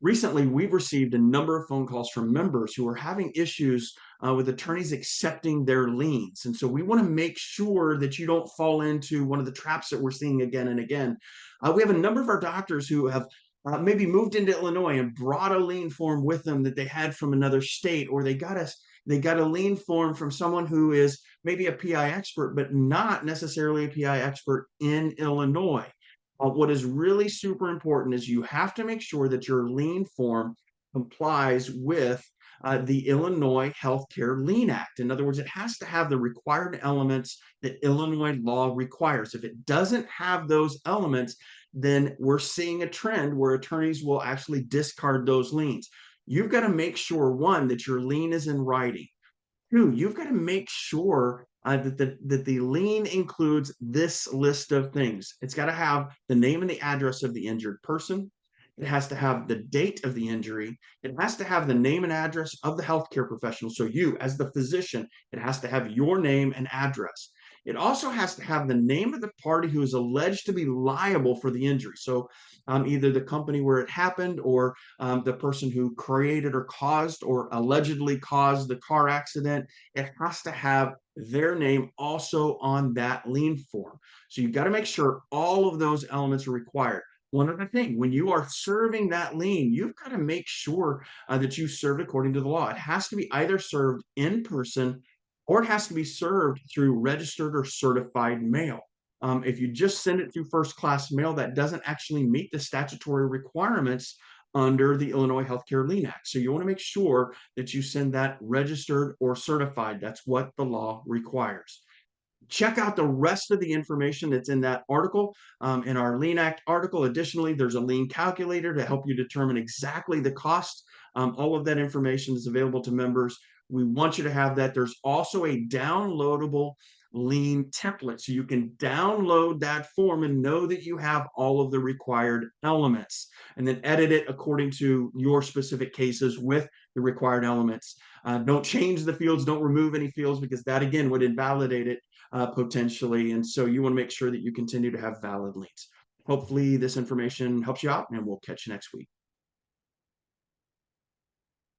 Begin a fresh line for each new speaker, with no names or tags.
recently we've received a number of phone calls from members who are having issues with attorneys accepting their liens. And so we want to make sure that you don't fall into one of the traps that we're seeing again and again. We have a number of our doctors who have maybe moved into Illinois and brought a lien form with them that they had from another state, or they got a lien form from someone who is maybe a PI expert, but not necessarily a PI expert in Illinois. What is really super important is you have to make sure that your lien form complies with the Illinois Healthcare Lien Act. In other words, it has to have the required elements that Illinois law requires. If it doesn't have those elements, then we're seeing a trend where attorneys will actually discard those liens. You've got to make sure, one, that your lien is in writing. Two, you've got to make sure that the lien includes this list of things. It's got to have the name and the address of the injured person. It has to have the date of the injury. It has to have the name and address of the healthcare professional. So you, as the physician, it has to have your name and address. It also has to have the name of the party who is alleged to be liable for the injury. So either the company where it happened, or the person who created or caused or allegedly caused the car accident. It has to have their name also on that lien form. So you've got to make sure all of those elements are required. One other thing, when you are serving that lien, you've got to make sure that you served according to the law. It has to be either served in person, or it has to be served through registered or certified mail. If you just send it through first class mail, that doesn't actually meet the statutory requirements under the Illinois Healthcare Lien Act. So you want to make sure that you send that registered or certified. That's what the law requires. Check out the rest of the information that's in that article, in our Lien Act article. Additionally, there's a lien calculator to help you determine exactly the cost. All of that information is available to members. We want you to have that. There's also a downloadable lien template, so you can download that form and know that you have all of the required elements, and then edit it according to your specific cases with the required elements. Don't change the fields, don't remove any fields, because that again would invalidate it potentially. And so you want to make sure that you continue to have valid liens. Hopefully this information helps you out, and we'll catch you next week.